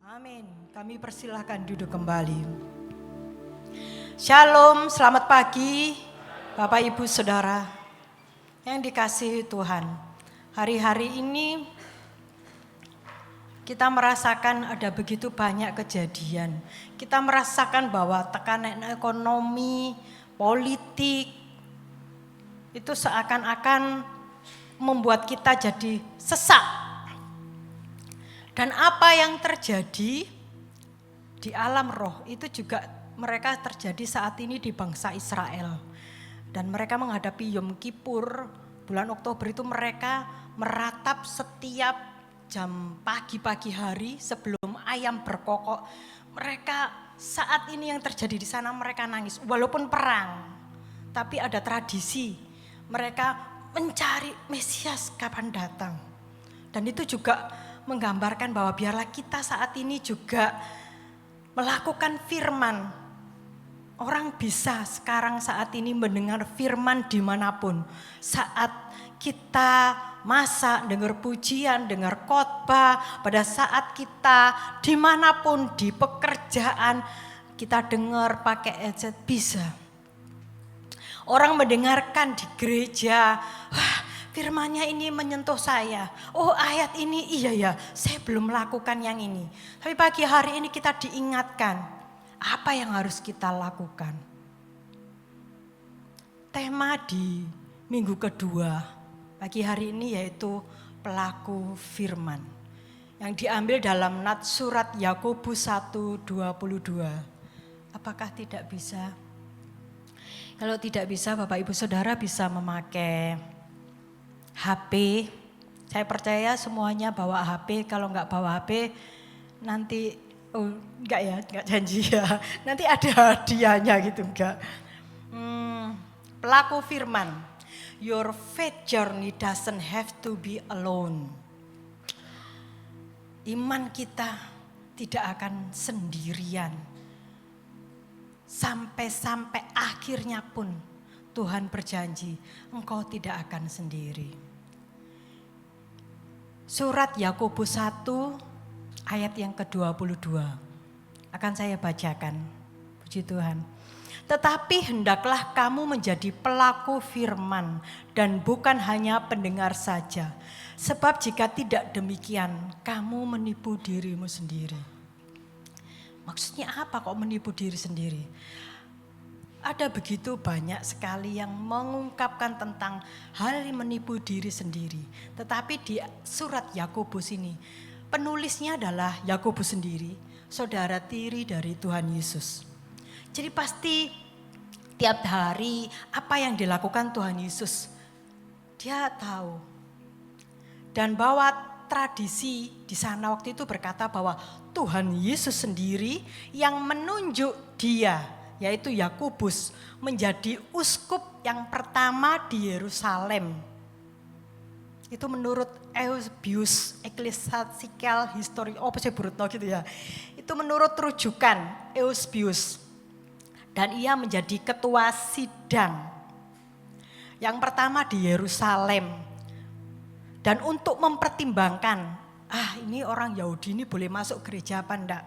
Amin. Kami persilahkan duduk kembali. Shalom, selamat pagi Bapak Ibu Saudara yang dikasihi Tuhan. Hari-hari ini kita merasakan ada begitu banyak kejadian. Kita merasakan bahwa tekanan ekonomi, politik itu seakan-akan membuat kita jadi sesak. Dan apa yang terjadi di alam roh itu juga mereka terjadi saat ini di bangsa Israel. Dan mereka menghadapi Yom Kippur, bulan Oktober itu mereka meratap setiap jam pagi-pagi hari sebelum ayam berkokok. Mereka saat ini yang terjadi di sana mereka nangis walaupun perang. Tapi ada tradisi mereka mencari Mesias kapan datang. Dan itu juga menggambarkan bahwa biarlah kita saat ini juga melakukan firman. Orang bisa sekarang saat ini mendengar firman dimanapun. Saat kita masak, dengar pujian, dengar khotbah, pada saat kita dimanapun di pekerjaan, kita dengar pakai headset bisa. Orang mendengarkan di gereja, wah, firman-Nya ini menyentuh saya. Oh, ayat ini iya ya, saya belum melakukan yang ini. Tapi pagi hari ini kita diingatkan, apa yang harus kita lakukan. Tema di minggu kedua pagi hari ini yaitu pelaku firman. Yang diambil dalam surat Yakobus 1:22. Apakah tidak bisa? Kalau tidak bisa, Bapak Ibu Saudara bisa memakai HP. Saya percaya semuanya bawa HP. Kalau enggak bawa HP nanti enggak janji ya. Nanti ada hadiahnya gitu enggak. Pelaku firman. Your faith journey doesn't have to be alone. Iman kita tidak akan sendirian. Sampai akhirnya pun Tuhan berjanji, engkau tidak akan sendiri. Surat Yakobus 1 ayat yang ke-22 akan saya bacakan. Puji Tuhan. Tetapi hendaklah kamu menjadi pelaku firman dan bukan hanya pendengar saja. Sebab jika tidak demikian, kamu menipu dirimu sendiri. Maksudnya apa kok menipu diri sendiri? Ada begitu banyak sekali yang mengungkapkan tentang hal yang menipu diri sendiri. Tetapi di surat Yakobus ini, penulisnya adalah Yakobus sendiri, saudara tiri dari Tuhan Yesus. Jadi pasti tiap hari apa yang dilakukan Tuhan Yesus, dia tahu. Dan bahwa tradisi di sana waktu itu berkata bahwa Tuhan Yesus sendiri yang menunjuk dia, yaitu Yakobus, menjadi uskup yang pertama di Yerusalem. Itu menurut Eusebius Ecclesiastical History, saya burutno gitu ya. Itu menurut rujukan Eusebius. Dan ia menjadi ketua sidang. Yang pertama di Yerusalem. Dan untuk mempertimbangkan, ini orang Yahudi ini boleh masuk gereja apa enggak.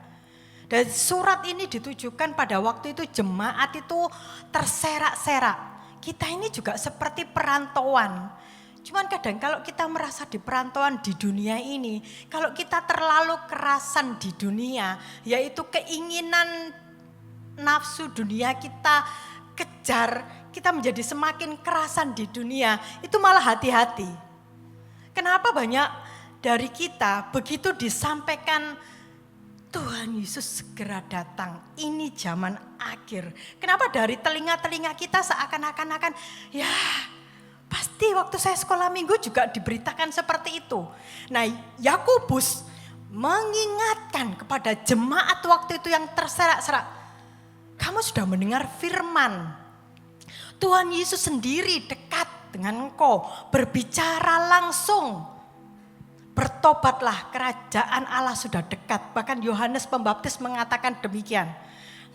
Dan surat ini ditujukan pada waktu itu jemaat itu terserak-serak. Kita ini juga seperti perantauan. Cuman kadang kalau kita merasa di perantauan di dunia ini, kalau kita terlalu kerasan di dunia, yaitu keinginan nafsu dunia kita kejar, kita menjadi semakin kerasan di dunia, itu malah hati-hati. Kenapa banyak dari kita begitu disampaikan Tuhan Yesus segera datang, ini zaman akhir. Kenapa dari telinga-telinga kita seakan-akan ya pasti waktu saya sekolah minggu juga diberitakan seperti itu. Nah, Yakobus mengingatkan kepada jemaat waktu itu yang terserak-serak. Kamu sudah mendengar firman. Tuhan Yesus sendiri dekat dengan engkau, berbicara langsung. Bertobatlah, kerajaan Allah sudah dekat. Bahkan Yohanes Pembaptis mengatakan demikian.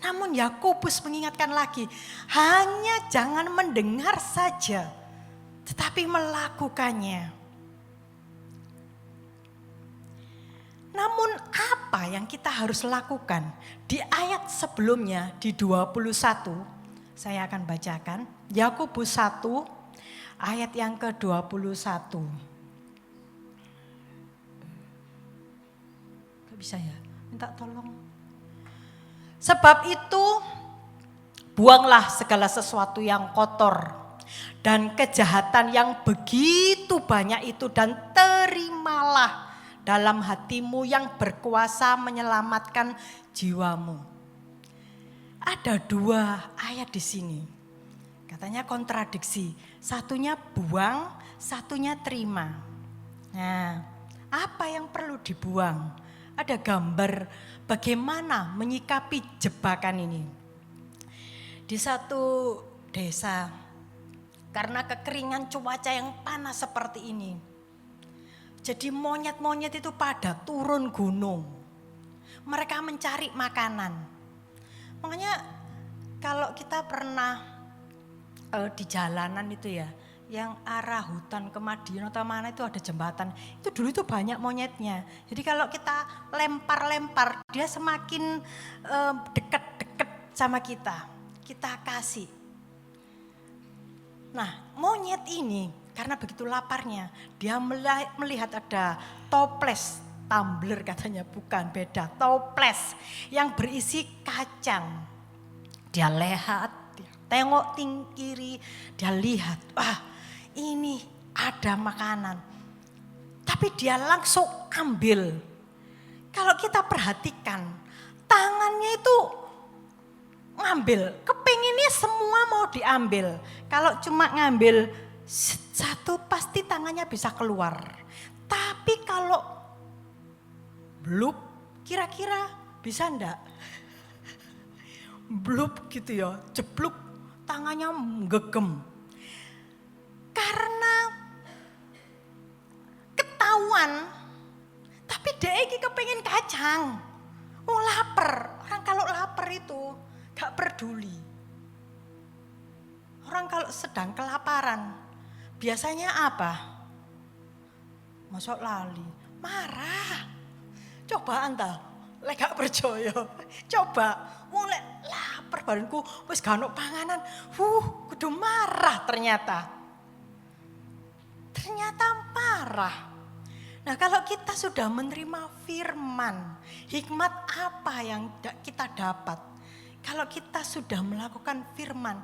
Namun Yakobus mengingatkan lagi, hanya jangan mendengar saja, tetapi melakukannya. Namun apa yang kita harus lakukan? Di ayat sebelumnya di 21, saya akan bacakan. Yakobus 1 ayat yang ke-21. Gak bisa ya? Minta tolong. Sebab itu buanglah segala sesuatu yang kotor dan kejahatan yang begitu banyak itu, dan terimalah dalam hatimu yang berkuasa menyelamatkan jiwamu. Ada 2 ayat di sini. Katanya kontradiksi. Satunya buang, satunya terima. Nah, apa yang perlu dibuang? Ada gambar bagaimana menyikapi jebakan ini. Di satu desa, karena kekeringan cuaca yang panas seperti ini, jadi monyet-monyet itu pada turun gunung. Mereka mencari makanan. Makanya kalau kita pernah di jalanan itu ya, yang arah hutan ke Madiun atau mana itu ada jembatan. Itu dulu itu banyak monyetnya. Jadi kalau kita lempar-lempar, dia semakin dekat-dekat sama kita. Kita kasih. Nah, monyet ini karena begitu laparnya, dia melihat ada toples, tumbler katanya, bukan, beda, toples yang berisi kacang. Dia lihat, dia tengok kiri, dia lihat, wah ini ada makanan. Tapi dia langsung ambil. Kalau kita perhatikan, tangannya itu ngambil, kepinginnya semua mau diambil. Kalau cuma ngambil satu pasti tangannya bisa keluar. Tapi kalau blup, kira-kira bisa enggak? Blup gitu ya, jebluk, tangannya menggegem. Karena ketahuan, tapi dia ini kepingin kacang. Oh lapar, orang kalau lapar itu gak peduli. Orang kalau sedang kelaparan, biasanya apa? Masuk lali, marah. Coba anta, lek gak percaya. Coba, mulai lapar barengku, wis gak ono panganan. Kudu marah ternyata. Ternyata marah. Nah kalau kita sudah menerima firman, hikmat apa yang kita dapat? Kalau kita sudah melakukan firman,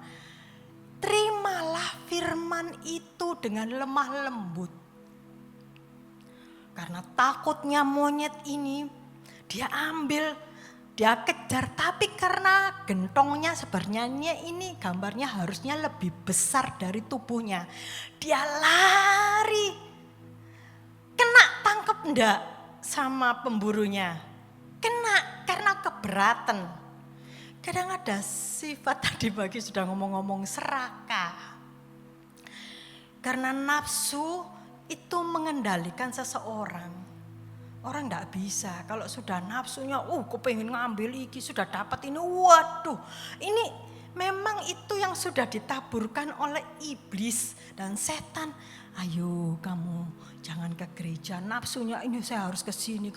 terimalah firman itu dengan lemah lembut. Karena takutnya monyet ini, dia ambil, dia kejar. Tapi karena gentongnya sebenarnya ini gambarnya harusnya lebih besar dari tubuhnya. Dia lari, kena tangkep enggak sama pemburunya? Kena karena keberatan. Kadang ada sifat tadi pagi sudah ngomong-ngomong serakah. Karena nafsu itu mengendalikan seseorang. Orang enggak bisa kalau sudah nafsunya, kepengen ngambil iki, sudah dapat ini, waduh. Ini memang itu yang sudah ditaburkan oleh iblis dan setan. Ayo kamu jangan ke gereja, nafsunya ini saya harus ke sini.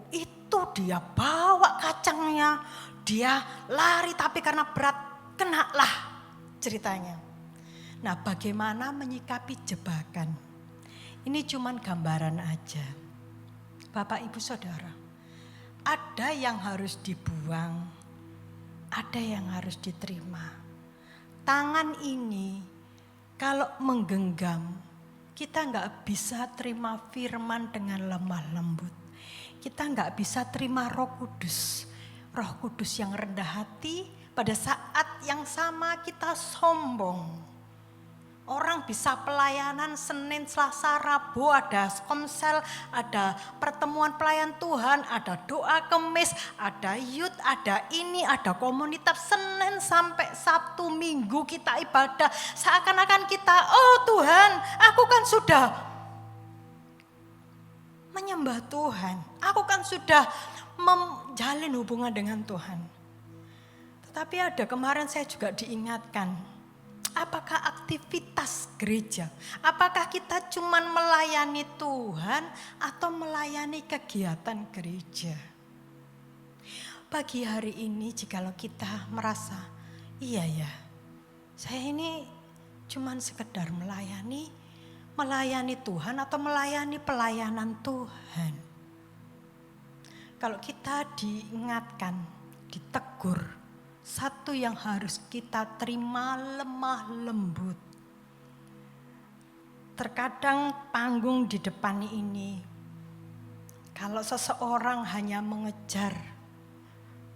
Itu dia bawa kacangnya, dia lari tapi karena berat kenalah ceritanya. Nah, bagaimana menyikapi jebakan? Ini cuman gambaran aja. Bapak Ibu Saudara, ada yang harus dibuang, ada yang harus diterima. Tangan ini kalau menggenggam, kita nggak bisa terima firman dengan lemah lembut. Kita nggak bisa terima Roh Kudus. Roh Kudus yang rendah hati, pada saat yang sama kita sombong. Orang bisa pelayanan Senin, Selasa, Rabu, ada konsel, ada pertemuan pelayan Tuhan, ada doa Kemis, ada youth, ada ini, ada komunitas Senin sampai Sabtu, Minggu kita ibadah. Seakan-akan kita, Tuhan, aku kan sudah menyembah Tuhan. Aku kan sudah menjalin hubungan dengan Tuhan. Tetapi ada kemarin saya juga diingatkan. Apakah aktivitas gereja? Apakah kita cuma melayani Tuhan atau melayani kegiatan gereja? Pagi hari ini jikalau kita merasa, iya ya, saya ini cuma sekedar melayani Tuhan atau melayani pelayanan Tuhan. Kalau kita diingatkan, ditegur, satu yang harus kita terima lemah lembut. Terkadang panggung di depan ini, kalau seseorang hanya mengejar,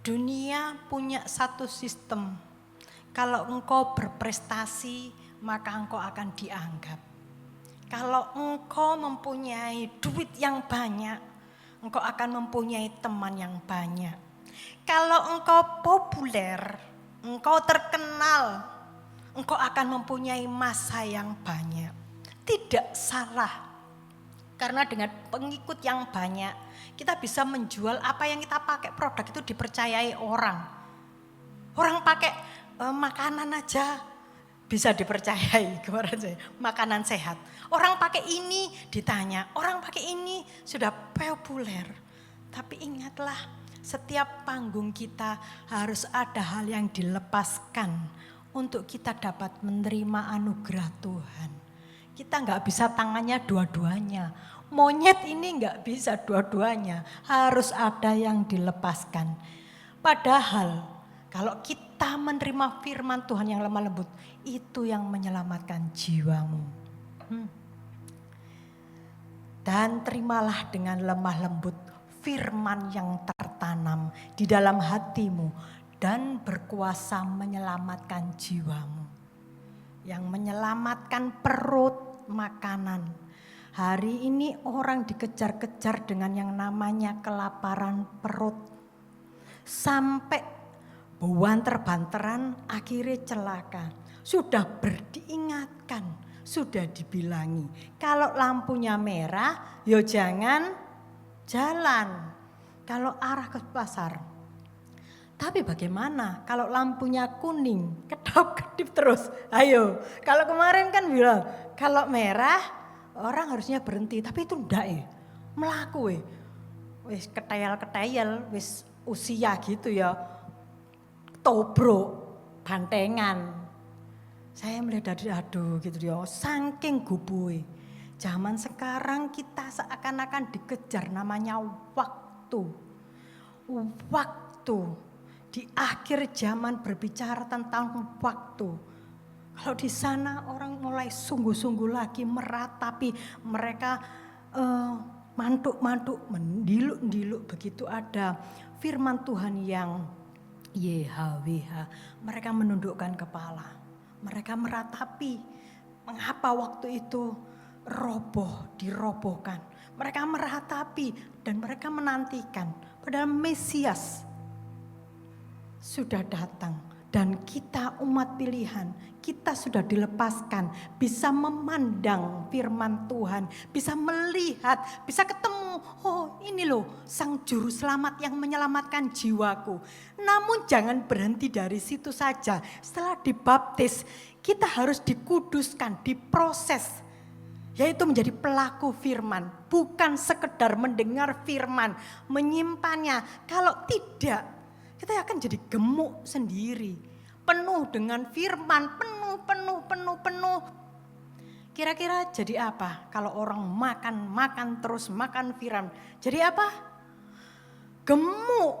dunia punya satu sistem. Kalau engkau berprestasi, maka engkau akan dianggap. Kalau engkau mempunyai duit yang banyak, engkau akan mempunyai teman yang banyak. Kalau engkau populer, engkau terkenal, engkau akan mempunyai massa yang banyak. Tidak salah. Karena dengan pengikut yang banyak, kita bisa menjual apa yang kita pakai, produk itu dipercayai orang. Orang pakai makanan aja bisa dipercayai, makanan sehat. Orang pakai ini ditanya, orang pakai ini sudah populer. Tapi ingatlah, setiap panggung kita harus ada hal yang dilepaskan untuk kita dapat menerima anugerah Tuhan. Kita nggak bisa tangannya dua-duanya. Monyet ini nggak bisa dua-duanya. Harus ada yang dilepaskan. Padahal kalau kita menerima firman Tuhan yang lemah lembut, itu yang menyelamatkan jiwamu. Dan terimalah dengan lemah lembut firman yang tertanam di dalam hatimu dan berkuasa menyelamatkan jiwamu. Yang menyelamatkan perut, makanan. Hari ini orang dikejar-kejar dengan yang namanya kelaparan perut. Sampai banter-banteran akhirnya celaka. Sudah diingatkan, sudah dibilangi. Kalau lampunya merah, ya jangan jalan. Kalau arah ke pasar. Tapi bagaimana kalau lampunya kuning, kedap-kedip terus. Ayo, kalau kemarin kan bilang, kalau merah orang harusnya berhenti. Tapi itu enggak ya, melaku ya. Wis ketayal-ketayal, wis usia gitu ya. Tobrok, bantengan. Saya melihat dari aduh gitu dia, saking gubui. Zaman sekarang kita seakan-akan dikejar namanya waktu. Waktu. Di akhir zaman berbicara tentang waktu. Kalau di sana orang mulai sungguh-sungguh lagi meratapi, mereka mantuk-mantuk, mendiluk-diluk, begitu ada firman Tuhan yang YHWH. Mereka menundukkan kepala, mereka meratapi mengapa waktu itu dirobohkan. Mereka meratapi dan mereka menantikan padahal Mesias sudah datang. Dan kita umat pilihan, kita sudah dilepaskan, bisa memandang firman Tuhan, bisa melihat, bisa ketemu, oh ini loh sang juru selamat yang menyelamatkan jiwaku. Namun jangan berhenti dari situ saja, setelah dibaptis kita harus dikuduskan, diproses, yaitu menjadi pelaku firman, bukan sekedar mendengar firman, menyimpannya. Kalau tidak, kita akan jadi gemuk sendiri, penuh dengan firman, penuh. Kira-kira jadi apa kalau orang makan terus makan firman? Jadi apa? Gemuk.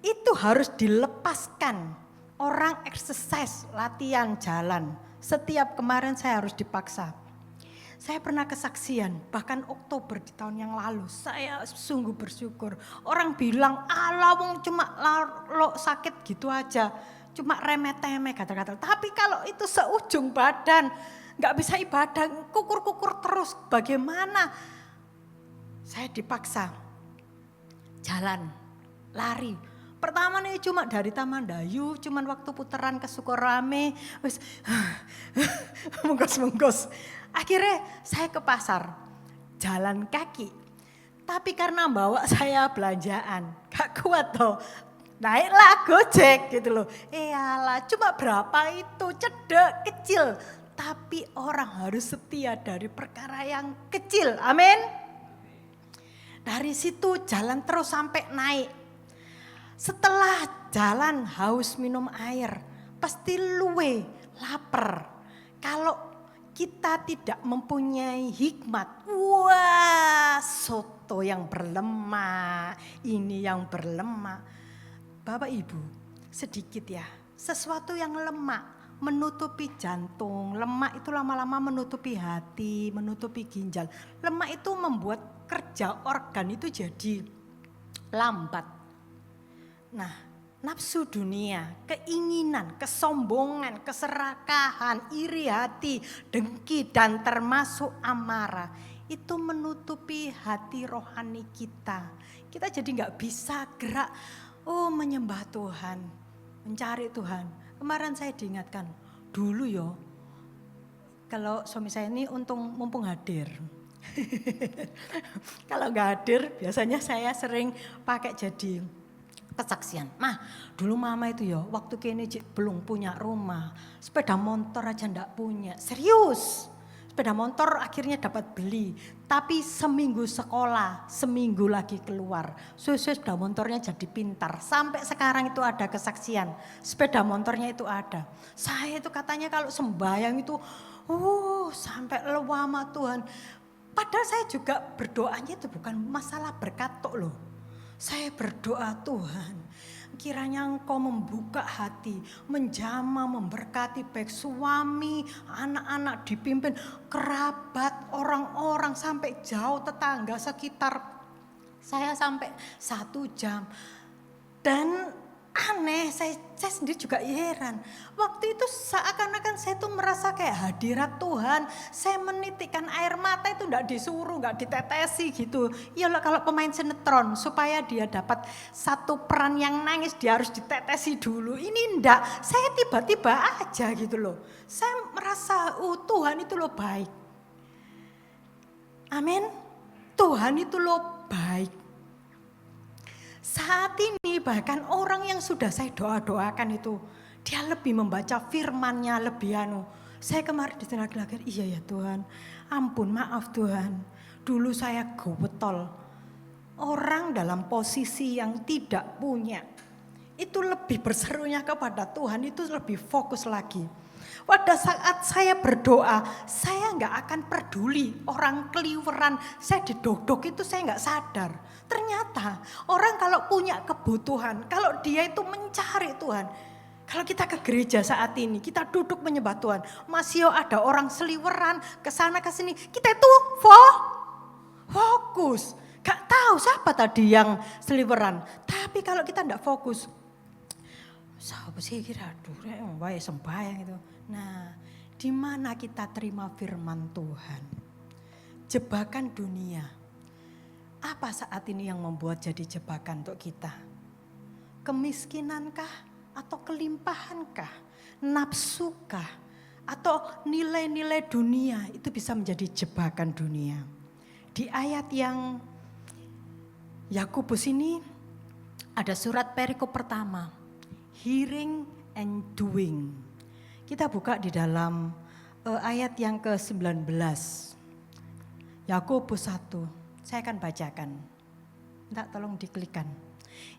Itu harus dilepaskan. Orang exercise, latihan jalan. Setiap kemarin saya harus dipaksa. Saya pernah kesaksian, bahkan Oktober di tahun yang lalu, saya sungguh bersyukur. Orang bilang, wong cuma lo sakit gitu aja, cuma remeh-temeh kata-kata. Tapi kalau itu seujung badan, gak bisa ibadah, kukur-kukur terus, bagaimana? Saya dipaksa, jalan, lari. Pertama nih cuma dari Taman Dayu, cuma waktu putaran ke Sukorame, wis munggos. Akhirnya saya ke pasar, jalan kaki. Tapi karena bawa saya belanjaan, gak kuat toh. naiklah Gojek gitu loh. Iyalah, cuma berapa itu, cedek, kecil. Tapi orang harus setia dari perkara yang kecil, amin. Dari situ jalan terus sampai naik. Setelah jalan haus minum air, pasti luwe, lapar. Kalau kita tidak mempunyai hikmat, wah soto yang berlemak, ini yang berlemak. Bapak Ibu, sedikit ya, sesuatu yang lemak menutupi jantung, lemak itu lama-lama menutupi hati, menutupi ginjal. Lemak itu membuat kerja organ itu jadi lambat. Nah, nafsu dunia, keinginan, kesombongan, keserakahan, iri hati, dengki dan termasuk amarah itu menutupi hati rohani kita. Kita jadi nggak bisa gerak, menyembah Tuhan, mencari Tuhan. Kemarin saya diingatkan, dulu yo, kalau suami saya ini mumpung hadir. Kalau nggak hadir, biasanya saya sering pakai jadi kesaksian. Nah, dulu mama itu ya, waktu kini belum punya rumah, sepeda motor aja ndak punya, serius. Sepeda motor akhirnya dapat beli, tapi seminggu sekolah, seminggu lagi keluar. Sepeda motornya jadi pintar, sampai sekarang itu ada kesaksian, sepeda motornya itu ada. Saya itu katanya kalau sembahyang itu, sampai lewa sama Tuhan. Padahal saya juga berdoanya itu bukan masalah berkat tok loh. Saya berdoa Tuhan, kiranya Engkau membuka hati, menjamah, memberkati baik suami, anak-anak dipimpin, kerabat, orang-orang sampai jauh tetangga sekitar. Saya sampai 1 jam. Dan aneh, saya sendiri juga heran. Waktu itu seakan-akan saya tuh merasa kayak hadirat Tuhan. Saya menitikkan air mata itu enggak disuruh, enggak ditetesi gitu. Iyalah kalau pemain sinetron supaya dia dapat satu peran yang nangis dia harus ditetesi dulu. Ini enggak, saya tiba-tiba aja gitu loh. Saya merasa Tuhan itu loh baik. Amin. Tuhan itu loh baik. Saat ini bahkan orang yang sudah saya doakan itu, dia lebih membaca firman-Nya lebih Saya kemarin di lagi, iya ya Tuhan, ampun maaf Tuhan. Dulu saya gowetol. Orang dalam posisi yang tidak punya, itu lebih berserunya kepada Tuhan, itu lebih fokus lagi. Pada saat saya berdoa, saya nggak akan peduli orang keliweran, saya didodok itu saya nggak sadar. Ternyata orang kalau punya kebutuhan, kalau dia itu mencari Tuhan. Kalau kita ke gereja saat ini, kita duduk menyembah Tuhan. Masih ada orang seliweran, ke sana ke sini, kita itu fokus. Gak tahu siapa tadi yang seliweran. Tapi kalau kita nggak fokus, siapa sih kira wae sembahyang itu. Nah, di mana kita terima firman Tuhan? Jebakan dunia. Apa saat ini yang membuat jadi jebakan untuk kita? Kemiskinankah atau kelimpahankah? Nafsukah? Atau nilai-nilai dunia itu bisa menjadi jebakan dunia. Di ayat yang Yakobus ini ada surat perikop pertama. Hearing and doing. Kita buka di dalam ayat yang ke-19. Yakobus 1. Saya akan bacakan. Minta tolong diklikkan.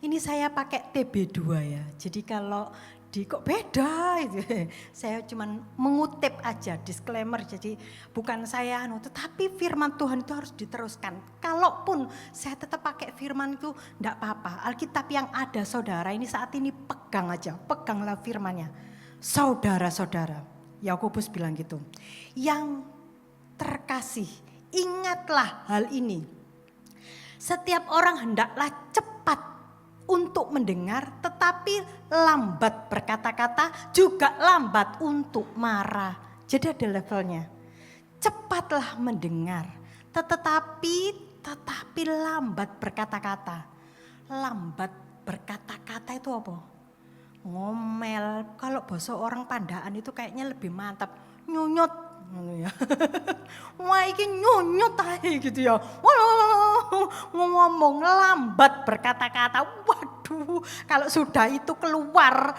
Ini saya pakai TB2 ya. Jadi kalau kok beda itu. Saya cuman mengutip aja disclaimer. Jadi bukan saya tetapi firman Tuhan itu harus diteruskan. Kalaupun saya tetap pakai firman itu enggak apa-apa. Alkitab yang ada saudara ini saat ini pegang aja. Peganglah firmannya. Saudara-saudara. Yakobus bilang gitu. Yang terkasih, ingatlah hal ini. Setiap orang hendaklah cepat untuk mendengar, tetapi lambat berkata-kata, juga lambat untuk marah. Jadi ada levelnya. Cepatlah mendengar, tetapi lambat berkata-kata. Lambat berkata-kata itu apa? Ngomel. Kalau bahasa orang Pandaan itu kayaknya lebih mantap. Nyunyut. Wah ini nyunyut aja gitu ya. Ngomong lambat berkata-kata. Waduh. Waduh, kalau sudah itu keluar,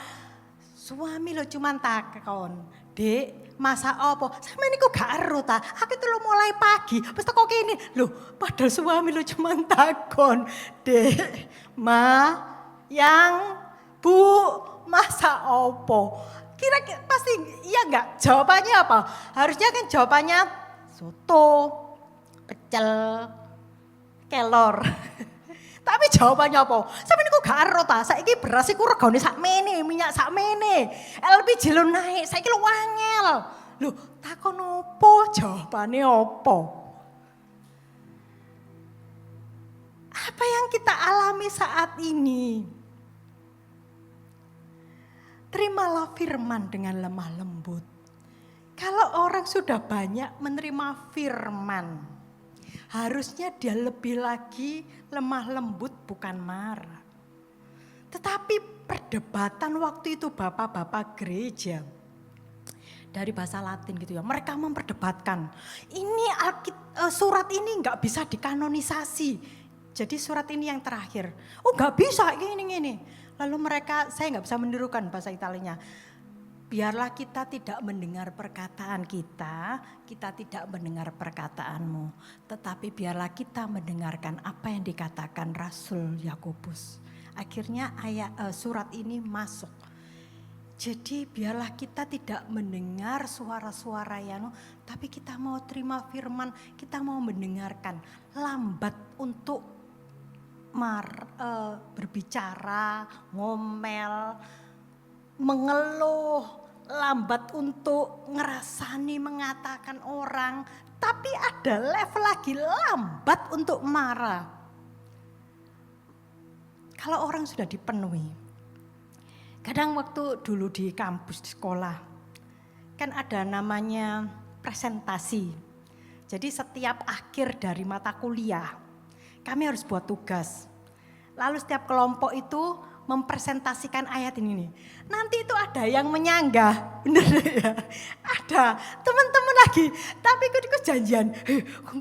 suami lo cuman takon, "Dek, masa apa? Sampe niku gak ero ta? Aku itu lo mulai pagi, wis teko kene." Loh, padahal suami lo cuman takon, "Dek, Ma, yang Bu, masa apa?" Kira-kira pasti iya enggak? Jawabannya apa? Harusnya kan jawabannya soto, pecel, kelor. Tapi jawabannya apa? Sampe niku gak ero ta, saiki beras iku regane sakmene, minyak sakmene. LPG lo naik, saiki lo wangel. Loh, takon opo? Jawabane opo? Apa yang kita alami saat ini? Terimalah firman dengan lemah lembut. Kalau orang sudah banyak menerima firman, harusnya dia lebih lagi lemah lembut, bukan marah. Tetapi perdebatan waktu itu bapak-bapak gereja, dari bahasa Latin gitu ya, mereka memperdebatkan, ini surat ini nggak bisa dikanonisasi. Jadi surat ini yang terakhir. Oh nggak bisa, gini. Lalu mereka, saya nggak bisa menirukan bahasa Italianya. Biarlah kita tidak mendengar perkataan kita tidak mendengar perkataanmu. Tetapi biarlah kita mendengarkan apa yang dikatakan Rasul Yakobus. Akhirnya surat ini masuk. Jadi biarlah kita tidak mendengar suara-suara yang, tapi kita mau terima firman, kita mau mendengarkan. Lambat untuk berbicara, ngomel, mengeluh, lambat untuk ngerasani mengatakan orang, tapi ada level lagi lambat untuk marah. Kalau orang sudah dipenuhi, kadang waktu dulu di kampus di sekolah kan ada namanya presentasi. Jadi setiap akhir dari mata kuliah kami harus buat tugas. Lalu setiap kelompok itu mempresentasikan ayat ini nih. Nanti itu ada yang menyanggah, bener ya? Ada teman-teman lagi, tapi aku janjian,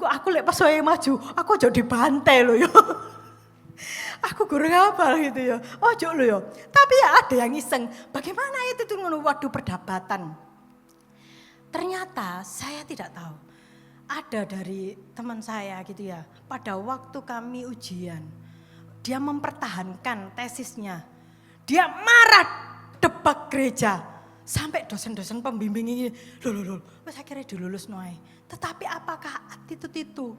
kok aku lek pas saya maju, aku jadi dibantai loh ya. Aku kurang hafal gitu ya, ojo loh ya. Tapi ya ada yang iseng, bagaimana itu tuh waduh perdebatan. Ternyata saya tidak tahu. Ada dari teman saya gitu ya, pada waktu kami ujian, dia mempertahankan tesisnya. Dia marah debat gereja. Sampai dosen-dosen pembimbing ini, loh, akhirnya dilulus noai. Tetapi apakah attitude itu?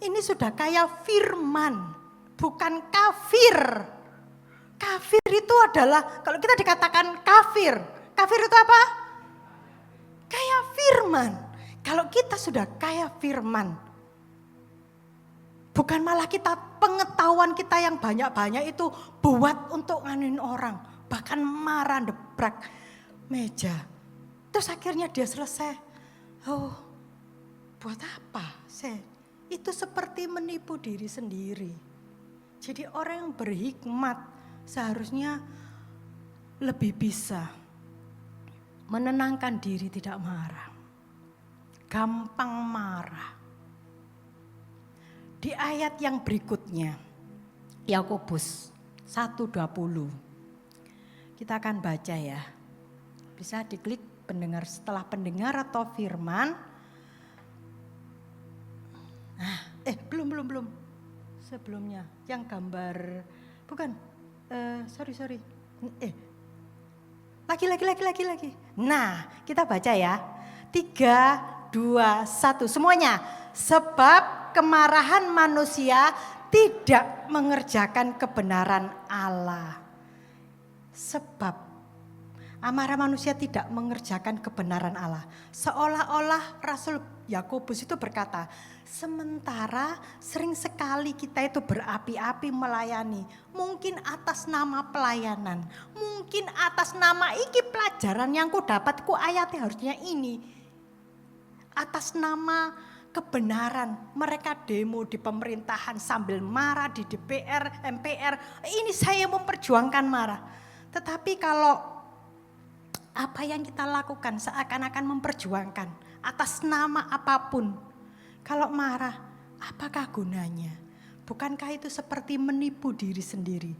Ini sudah kayak firman, bukan kafir. Kafir itu adalah, kalau kita dikatakan kafir itu apa? Kayak firman. Kalau kita sudah kayak firman, bukan malah kita pengetahuan kita yang banyak-banyak itu buat untuk nganuin orang. Bahkan marah debrak meja. Terus akhirnya dia selesai. Oh buat apa? Itu seperti menipu diri sendiri. Jadi orang yang berhikmat seharusnya lebih bisa menenangkan diri, tidak marah. Gampang marah. Di ayat yang berikutnya, Yakobus 1:20. Kita akan baca ya. Bisa diklik pendengar, setelah pendengar atau firman. Belum. Sebelumnya yang gambar, bukan, sorry. Lagi. Nah, kita baca ya. 3, 2, 1 semuanya. Sebab kemarahan manusia tidak mengerjakan kebenaran Allah. Sebab amarah manusia tidak mengerjakan kebenaran Allah. Seolah-olah Rasul Yakobus itu berkata, sementara sering sekali kita itu berapi-api melayani. Mungkin atas nama pelayanan, mungkin atas nama iki pelajaran yang ku dapat, ku ayatnya harusnya ini. Atas nama kebenaran, mereka demo di pemerintahan sambil marah di DPR, MPR. Ini saya memperjuangkan marah. Tetapi kalau apa yang kita lakukan seakan-akan memperjuangkan atas nama apapun. Kalau marah, apakah gunanya? Bukankah itu seperti menipu diri sendiri?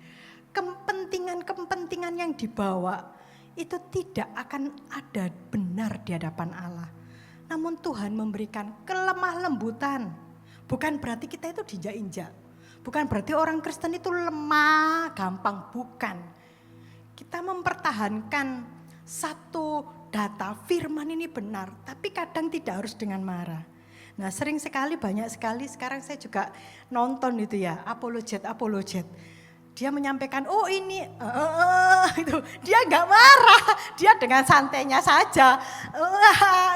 kepentingan yang dibawa itu tidak akan ada benar di hadapan Allah. Namun Tuhan memberikan kelemah lembutan. Bukan berarti kita itu diinjak-injak. Bukan berarti orang Kristen itu lemah, gampang, bukan. Kita mempertahankan satu data, firman ini benar, tapi kadang tidak harus dengan marah. Nah sering sekali, banyak sekali, sekarang saya juga nonton itu ya, apologet. Dia menyampaikan, oh ini, itu dia nggak marah, dia dengan santainya saja,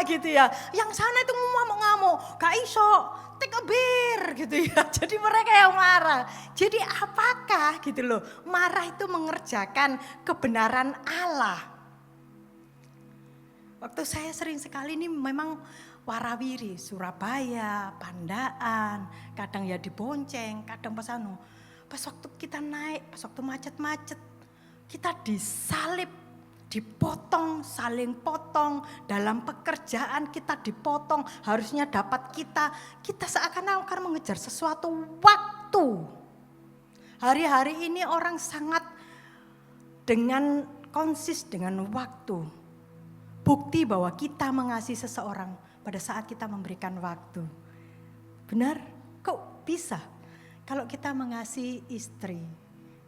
gitu ya. Yang sana itu ngamuk-ngamuk, gak iso, take a beer, gitu ya. Jadi mereka yang marah. Jadi apakah gitu loh, marah itu mengerjakan kebenaran Allah. Waktu saya sering sekali ini memang warawiri, Surabaya, Pandaan, kadang ya di Bonceng, kadang pas pas waktu kita naik, pas waktu macet-macet, kita disalib, dipotong, saling potong, dalam pekerjaan kita dipotong, harusnya dapat kita seakan-akan mengejar sesuatu waktu. Hari-hari ini orang sangat dengan konsis dengan waktu. Bukti bahwa kita mengasihi seseorang pada saat kita memberikan waktu. Benar? Kok bisa? Kalau kita mengasihi istri,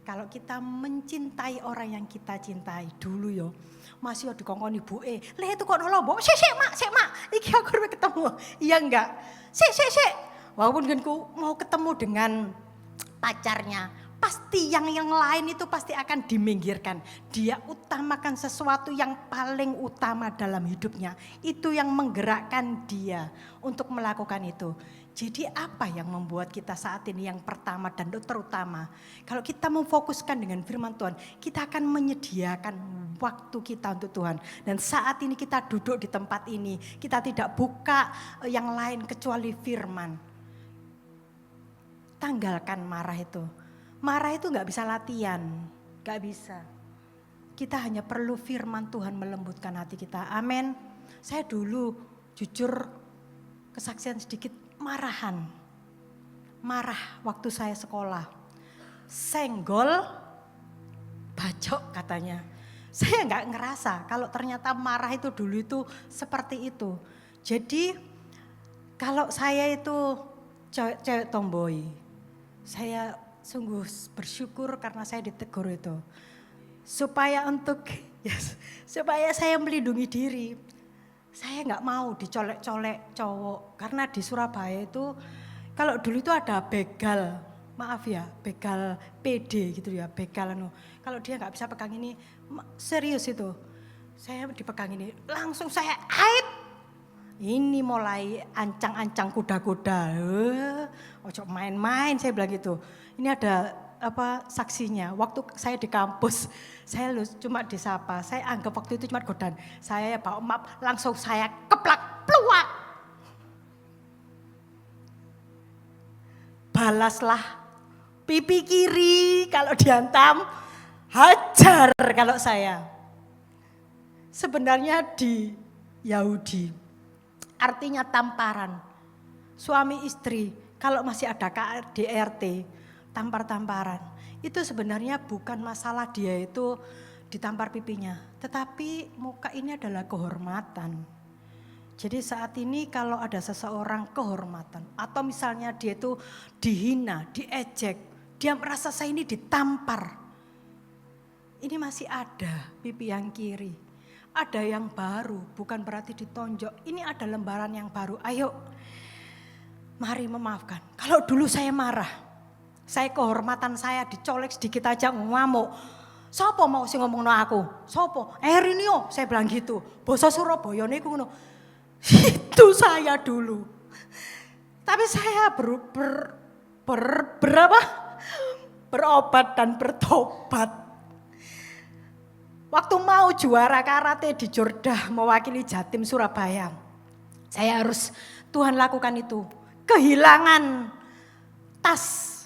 kalau kita mencintai orang yang kita cintai dulu yo, masih dikongkon ibuke, "Le itu kok nolombo, sik mak, iki aku udah ketemu." Iya enggak? Sik. Walaupun genku mau ketemu dengan pacarnya, pasti yang lain itu pasti akan diminggirkan. Dia utamakan sesuatu yang paling utama dalam hidupnya. Itu yang menggerakkan dia untuk melakukan itu. Jadi apa yang membuat kita saat ini yang pertama dan terutama, kalau kita memfokuskan dengan firman Tuhan, kita akan menyediakan waktu kita untuk Tuhan. Dan saat ini kita duduk di tempat ini, kita tidak buka yang lain kecuali firman. Tanggalkan marah itu. Marah itu gak bisa latihan, gak bisa. Kita hanya perlu firman Tuhan melembutkan hati kita. Amin. Saya dulu jujur kesaksian sedikit marah waktu saya sekolah, senggol, bacok katanya. Saya nggak ngerasa kalau ternyata marah itu dulu itu seperti itu. Jadi kalau saya itu cewek tomboy, saya sungguh bersyukur karena saya ditegur itu. Supaya saya melindungi diri. Saya nggak mau dicolek-colek cowok, karena di Surabaya itu kalau dulu itu ada begal, maaf ya, begal PD gitu ya, begal kalau dia nggak bisa pegang ini, serius itu, saya dipegang ini, langsung saya ait, ini mulai ancang-ancang kuda-kuda, ojo main-main saya bilang gitu, ini ada saksinya, waktu saya di kampus, saya cuma disapa, saya anggap waktu itu cuma godaan, saya bawa map, langsung saya keplak, pluak. Balaslah pipi kiri kalau dihantam, hajar kalau saya. Sebenarnya di Yahudi, artinya tamparan, suami istri, kalau masih ada KDRT, tampar-tamparan, itu sebenarnya bukan masalah dia itu ditampar pipinya, tetapi muka ini adalah kehormatan. Jadi saat ini kalau ada seseorang kehormatan, atau misalnya dia itu dihina, diejek, dia merasa saya ini ditampar, ini masih ada pipi yang kiri, ada yang baru, bukan berarti ditonjok, ini ada lembaran yang baru, ayo mari memaafkan. Kalau dulu saya marah, saya kehormatan saya dicolek sedikit aja ngamuk. Sopo mau sing ngomongno aku? Sopo? Erinio, saya bilang gitu. Basa Surabaya niku ngono. Itu saya dulu. Tapi saya berobat dan bertobat. Waktu mau juara karate di Jordah mewakili Jatim Surabaya, saya harus Tuhan lakukan itu. Kehilangan tas,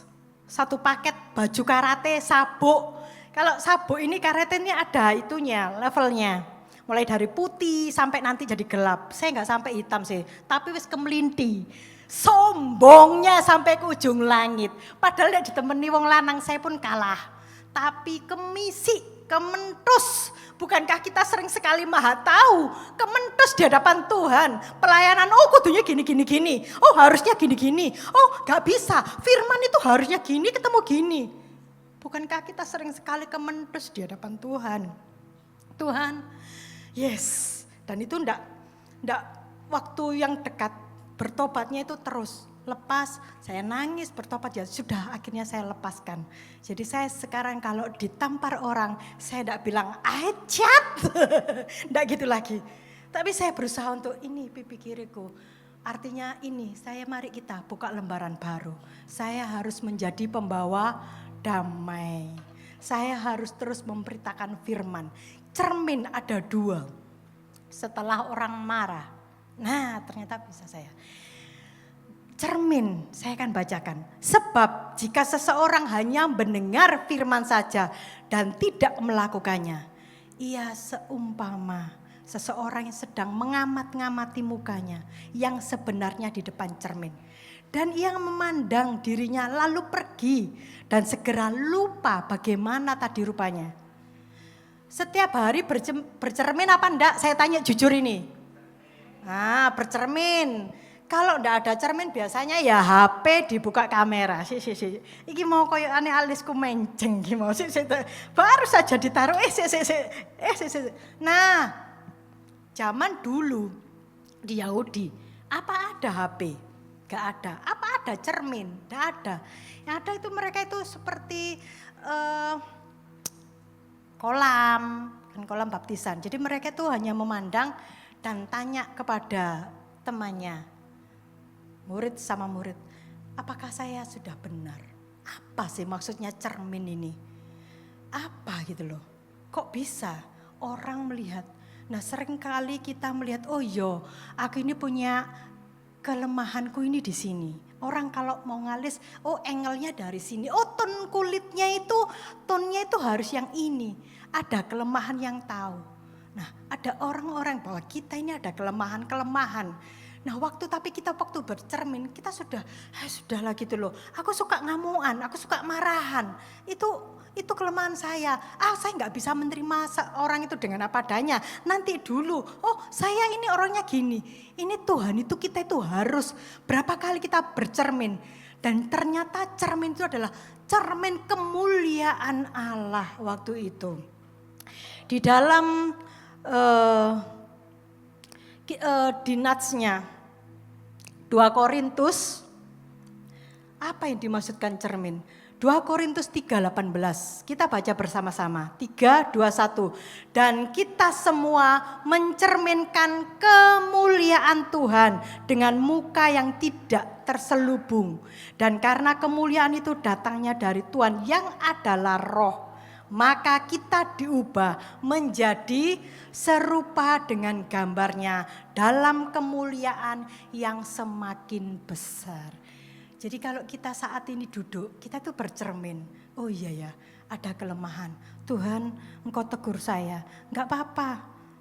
satu paket baju karate, sabuk. Kalau sabuk ini karate ini ada itunya, levelnya. Mulai dari putih sampai nanti jadi gelap. Saya nggak sampai hitam sih, tapi wis kemelinti. Sombongnya sampai ke ujung langit. Padahal ditemani wong lanang saya pun kalah. tapi kemisi, kementus. Bukankah kita sering sekali maha tahu, kementus di hadapan Tuhan. Pelayanan, kudunya gini. Oh harusnya gini. Oh gak bisa, firman itu harusnya gini ketemu gini. Bukankah kita sering sekali kementus di hadapan Tuhan. Tuhan, yes. Dan itu enggak waktu yang dekat, bertobatnya itu terus. Lepas, saya nangis, bertobat, ya sudah akhirnya saya lepaskan. Jadi saya sekarang kalau ditampar orang, saya tidak bilang ajat, tidak gitu lagi. Tapi saya berusaha untuk ini pipi kiriku. Artinya ini, mari kita buka lembaran baru. Saya harus menjadi pembawa damai. Saya harus terus memberitakan firman. Cermin ada 2. Setelah orang marah, nah ternyata bisa saya. Cermin, saya akan bacakan. Sebab jika seseorang hanya mendengar firman saja dan tidak melakukannya, ia seumpama seseorang yang sedang mengamat-ngamati mukanya yang sebenarnya di depan cermin. Dan ia memandang dirinya lalu pergi dan segera lupa bagaimana tadi rupanya. Setiap hari bercermin apa enggak? Saya tanya jujur ini. Bercermin. Kalau enggak ada cermin biasanya ya HP dibuka kamera. Iki mau koyo ane alisku menceng iki mau. Baru saja ditaruh. Nah, zaman dulu di Yahudi, apa ada HP? Enggak ada. Apa ada cermin? Enggak ada. Yang ada itu mereka itu seperti kolam baptisan. Jadi mereka itu hanya memandang dan tanya kepada temannya. Murid sama murid, apakah saya sudah benar? Apa sih maksudnya cermin ini? Apa gitu loh, kok bisa orang melihat? Nah seringkali kita melihat, oh yo aku ini punya kelemahanku ini di sini. Orang kalau mau ngalis, oh angle-nya dari sini, oh tone kulitnya itu, tone-nya itu harus yang ini. Ada kelemahan yang tahu. Nah ada orang-orang bahwa kita ini ada kelemahan-kelemahan. Nah waktu bercermin kita sudahlah gitu loh. Aku suka ngamuan, aku suka marahan. Itu kelemahan saya. Saya nggak bisa menerima orang itu dengan apa adanya. Nanti dulu, saya ini orangnya gini. Ini Tuhan itu kita itu harus berapa kali kita bercermin. Dan ternyata cermin itu adalah cermin kemuliaan Allah waktu itu. Di dalam di Natsnya 2 Korintus, apa yang dimaksudkan cermin? 2 Korintus 3:18, kita baca bersama-sama, 3, 2, 1. Dan kita semua mencerminkan kemuliaan Tuhan dengan muka yang tidak terselubung. Dan karena kemuliaan itu datangnya dari Tuhan yang adalah roh, maka kita diubah menjadi serupa dengan gambarnya dalam kemuliaan yang semakin besar. Jadi kalau kita saat ini duduk, kita tuh bercermin. Oh iya ya, ada kelemahan. Tuhan, Engkau tegur saya. Enggak apa-apa.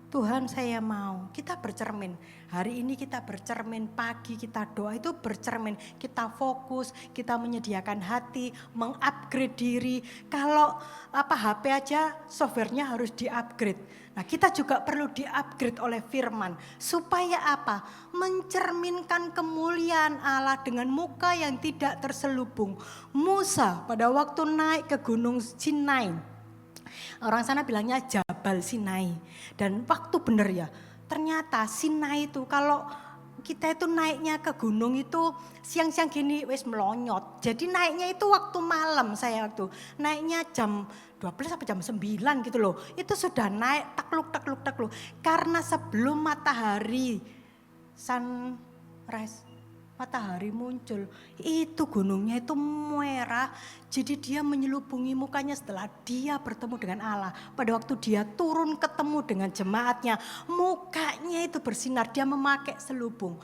Tuhan saya mau, kita bercermin. Hari ini kita bercermin, pagi kita doa itu bercermin. Kita fokus, kita menyediakan hati, mengupgrade diri. Kalau HP aja softwarenya harus di-upgrade. Nah kita juga perlu di-upgrade oleh firman. Supaya apa? Mencerminkan kemuliaan Allah dengan muka yang tidak terselubung. Musa pada waktu naik ke gunung Sinai. Orang sana bilangnya Jabal Sinai. Dan waktu benar ya, ternyata Sinai itu kalau kita itu naiknya ke gunung itu siang-siang gini wis melonyot. Jadi naiknya itu waktu malam saya waktu. Naiknya jam 12 sampai jam 9 gitu loh. Itu sudah naik takluk. Karena sebelum matahari sunrise, matahari muncul, itu gunungnya itu merah. Jadi dia menyelubungi mukanya setelah dia bertemu dengan Allah. Pada waktu dia turun ketemu dengan jemaatnya, mukanya itu bersinar, dia memakai selubung.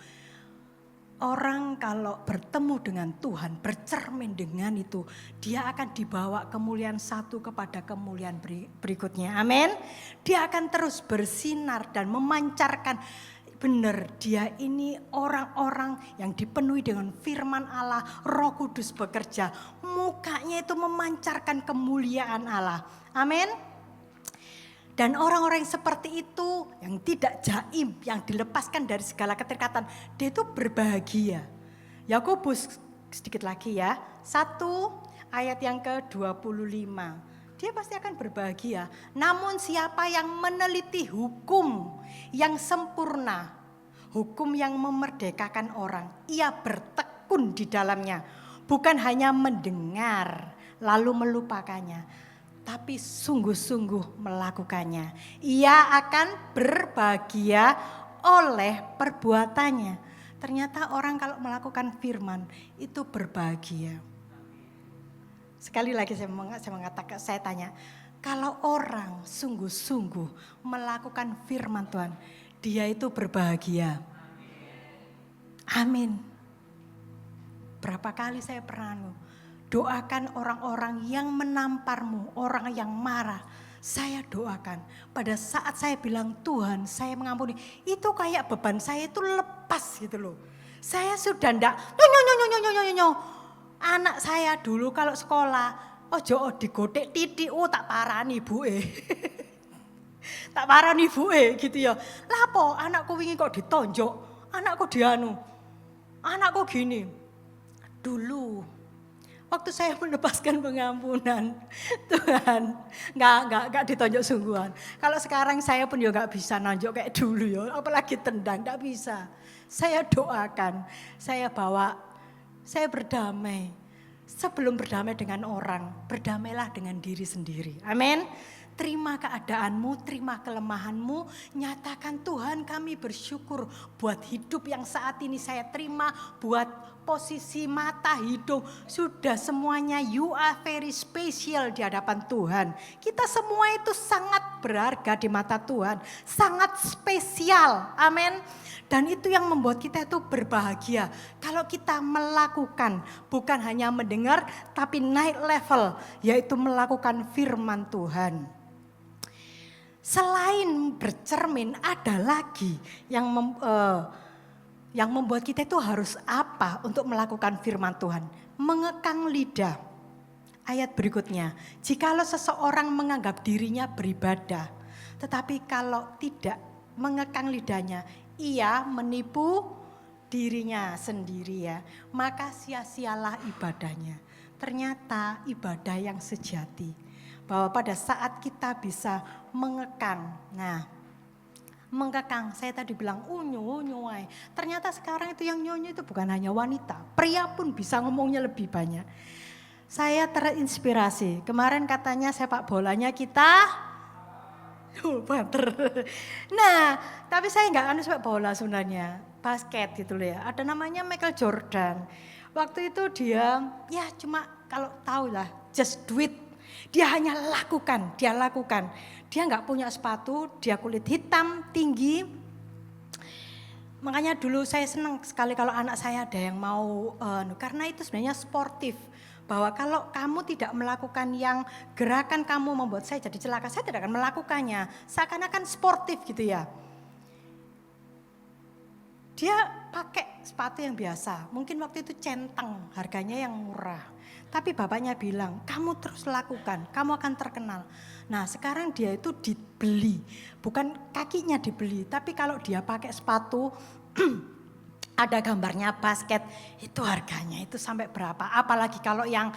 Orang kalau bertemu dengan Tuhan, bercermin dengan itu, dia akan dibawa kemuliaan satu kepada kemuliaan berikutnya. Amin. Dia akan terus bersinar dan memancarkan. benar dia ini orang-orang yang dipenuhi dengan firman Allah, Roh Kudus bekerja. Mukanya itu memancarkan kemuliaan Allah. Amin. Dan orang-orang yang seperti itu, yang tidak jaim, yang dilepaskan dari segala keterikatan, dia itu berbahagia. Yakobus sedikit lagi ya, 1 ayat yang ke-25. Dia pasti akan berbahagia. Namun siapa yang meneliti hukum yang sempurna, hukum yang memerdekakan orang, ia bertekun di dalamnya. Bukan hanya mendengar lalu melupakannya, tapi sungguh-sungguh melakukannya. Ia akan berbahagia oleh perbuatannya. Ternyata orang kalau melakukan firman itu berbahagia. Sekali lagi saya tanya, kalau orang sungguh-sungguh melakukan firman Tuhan, dia itu berbahagia. Amin. Berapa kali saya pernah doakan orang-orang yang menamparmu, orang yang marah. Saya doakan. Pada saat saya bilang Tuhan saya mengampuni, itu kayak beban saya itu lepas gitu loh. Saya sudah ndak anak saya dulu kalau sekolah, ojo digodek titik, tak parani ibuke. Tak parani ibuke gitu ya. Lapo anakku wingi kok ditonjok, anakku dianu, anakku gini. Dulu waktu saya melepaskan pengampunan, Tuhan nggak ditonjok sungguhan. Kalau sekarang saya pun juga nggak bisa nonjok kayak dulu ya, apalagi tendang, nggak bisa. Saya doakan, saya bawa, saya berdamai. Sebelum berdamai dengan orang, berdamailah dengan diri sendiri. Amin. Terima keadaanmu, terima kelemahanmu, nyatakan Tuhan kami bersyukur buat hidup yang saat ini saya terima, buat posisi mata, hidung, sudah semuanya you are very special di hadapan Tuhan. Kita semua itu sangat berharga di mata Tuhan, sangat spesial, amin. Dan itu yang membuat kita itu berbahagia. Kalau kita melakukan, bukan hanya mendengar, tapi naik level, yaitu melakukan firman Tuhan. Selain bercermin, ada lagi yang membuat kita itu harus apa untuk melakukan firman Tuhan? Mengekang lidah. Ayat berikutnya, jikalau seseorang menganggap dirinya beribadah, tetapi kalau tidak mengekang lidahnya, ia menipu dirinya sendiri ya, maka sia-sialah ibadahnya. Ternyata ibadah yang sejati, bahwa pada saat kita bisa mengekang, mengekang, saya tadi bilang unyu, ternyata sekarang itu yang nyonyo itu bukan hanya wanita, pria pun bisa ngomongnya lebih banyak. Saya terinspirasi, kemarin katanya sepak bolanya kita banter. Nah, tapi saya nggak sepak bola sebenarnya, basket gitu loh ya. Ada namanya Michael Jordan. Waktu itu dia ya cuma kalau tahu lah, just do it. Dia hanya lakukan, dia lakukan. Dia nggak punya sepatu, dia kulit hitam, tinggi. Makanya dulu saya senang sekali kalau anak saya ada yang mau, karena itu sebenarnya sportif. Bahwa kalau kamu tidak melakukan yang gerakan kamu membuat saya jadi celaka, saya tidak akan melakukannya. Seakan-akan sportif gitu ya. Dia pakai sepatu yang biasa, mungkin waktu itu centang, harganya yang murah. Tapi bapaknya bilang, kamu terus lakukan, kamu akan terkenal. Nah sekarang dia itu dibeli, bukan kakinya dibeli, tapi kalau dia pakai sepatu, ada gambarnya basket, itu harganya itu sampai berapa. Apalagi kalau yang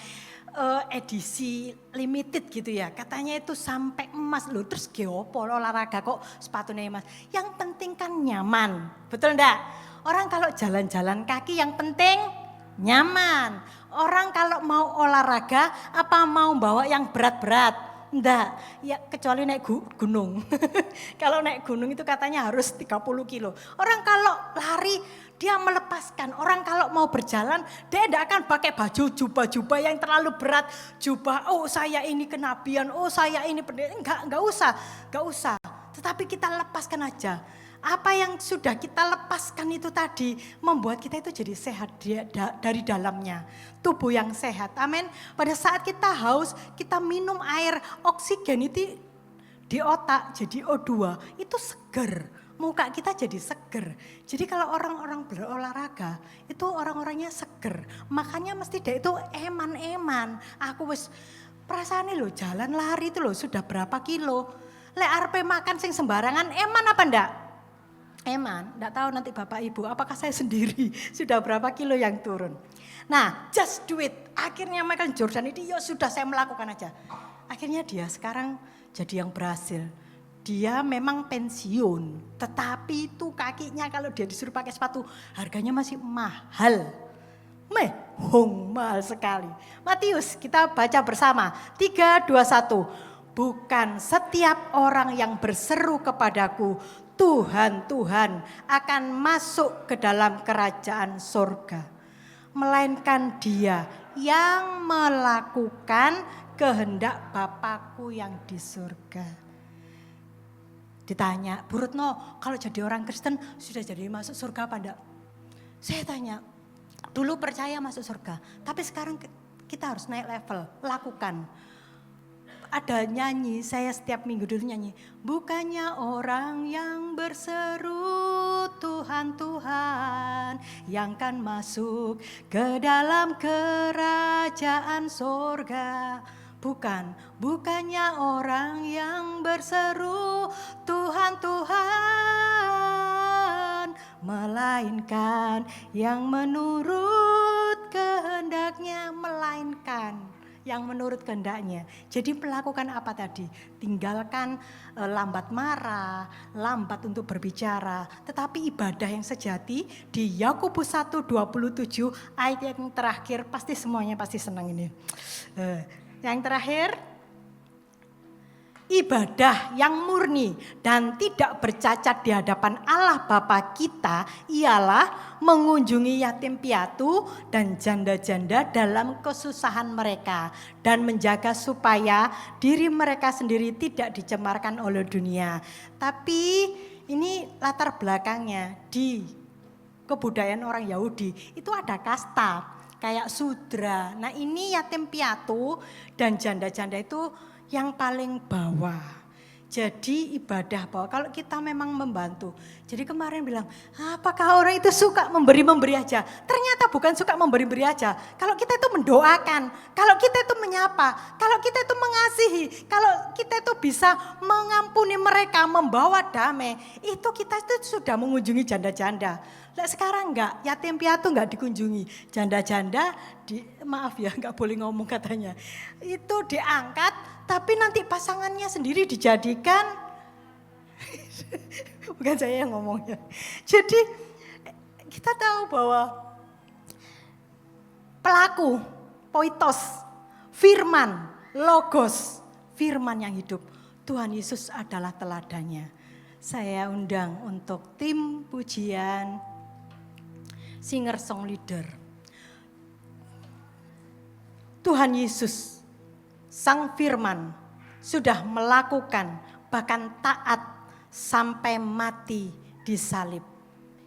edisi limited gitu ya, katanya itu sampai emas loh. Terus geopo olahraga kok sepatunya emas. Yang penting kan nyaman, betul enggak? Orang kalau jalan-jalan kaki yang penting nyaman. Orang kalau mau olahraga apa mau bawa yang berat-berat? Enggak, ya kecuali naik gunung. Kalau naik gunung itu katanya harus 30 kilo. Orang kalau lari dia melepaskan. Orang kalau mau berjalan dia tidak akan pakai baju jubah-jubah yang terlalu berat. Jubah, oh saya ini kenabian, oh saya ini pendeta. Enggak usah. Tetapi kita lepaskan aja. Apa yang sudah kita lepaskan itu tadi membuat kita itu jadi sehat dari dalamnya. Tubuh yang sehat, amin. Pada saat kita haus, kita minum air, oksigen itu di otak jadi O2, itu seger. muka kita jadi seger. Jadi kalau orang-orang berolahraga itu orang-orangnya seger. Makanya mesti dia itu eman-eman. Aku wis perasaane lho jalan lari itu lho sudah berapa kilo. Lek arepe makan sing sembarangan eman apa ndak? Eman, ndak tahu nanti Bapak Ibu apakah saya sendiri sudah berapa kilo yang turun. Nah, just do it. Akhirnya Michael Jordan ini ya sudah saya melakukan aja. Akhirnya dia sekarang jadi yang berhasil. Dia memang pensiun, tetapi itu kakinya kalau dia disuruh pakai sepatu harganya masih mahal. Mahal sekali. Matius kita baca bersama. 3, 2, 1. Bukan setiap orang yang berseru kepadaku, Tuhan, Tuhan akan masuk ke dalam kerajaan surga. Melainkan dia yang melakukan kehendak Bapakku yang di surga. Ditanya, Bu Retno kalau jadi orang Kristen sudah jadi masuk surga apa enggak? Saya tanya, dulu percaya masuk surga, tapi sekarang kita harus naik level, lakukan. Ada nyanyi, saya setiap minggu dulu nyanyi. Bukannya orang yang berseru Tuhan, Tuhan yang kan masuk ke dalam kerajaan surga. Bukannya orang yang berseru Tuhan, Tuhan, melainkan yang menurut kehendaknya, yang menurut kehendaknya. Jadi melakukan apa tadi? Tinggalkan lambat marah, lambat untuk berbicara. Tetapi ibadah yang sejati di Yakobus 1:27 ayat yang terakhir pasti semuanya pasti senang ini. Yang terakhir, ibadah yang murni dan tidak bercacat di hadapan Allah Bapa kita ialah mengunjungi yatim piatu dan janda-janda dalam kesusahan mereka dan menjaga supaya diri mereka sendiri tidak dicemarkan oleh dunia. Tapi ini latar belakangnya di kebudayaan orang Yahudi itu ada kasta. Kayak sudra. Nah ini yatim piatu dan janda-janda itu yang paling bawah. Jadi ibadah bahwa kalau kita memang membantu. Jadi kemarin bilang, apakah orang itu suka memberi aja? Ternyata bukan suka memberi aja. Kalau kita itu mendoakan, kalau kita itu menyapa, kalau kita itu mengasihi, kalau kita itu bisa mengampuni mereka, membawa damai, itu kita itu sudah mengunjungi janda-janda. Nah, sekarang enggak, yatim piatu enggak dikunjungi. Janda-janda, maaf ya enggak boleh ngomong katanya. Itu diangkat, tapi nanti pasangannya sendiri dijadikan, bukan saya yang ngomongnya. Jadi kita tahu bahwa pelaku, poitos, firman, logos, firman yang hidup. Tuhan Yesus adalah teladannya. Saya undang untuk tim pujian, singer song leader. Tuhan Yesus, Sang Firman, sudah melakukan bahkan taat sampai mati di salib.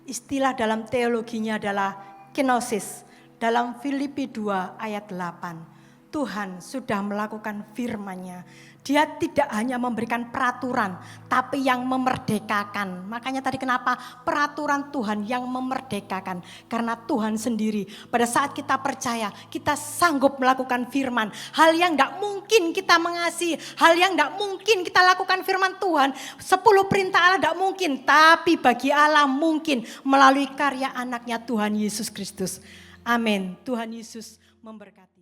Istilah dalam teologinya adalah kenosis. Dalam Filipi 2 ayat 8. Tuhan sudah melakukan firman-Nya. Dia tidak hanya memberikan peraturan, tapi yang memerdekakan. Makanya tadi kenapa peraturan Tuhan yang memerdekakan. Karena Tuhan sendiri pada saat kita percaya, kita sanggup melakukan firman. Hal yang tidak mungkin kita mengasihi, hal yang tidak mungkin kita lakukan firman Tuhan. 10 perintah Allah tidak mungkin, tapi bagi Allah mungkin melalui karya anaknya Tuhan Yesus Kristus. Amin. Tuhan Yesus memberkati.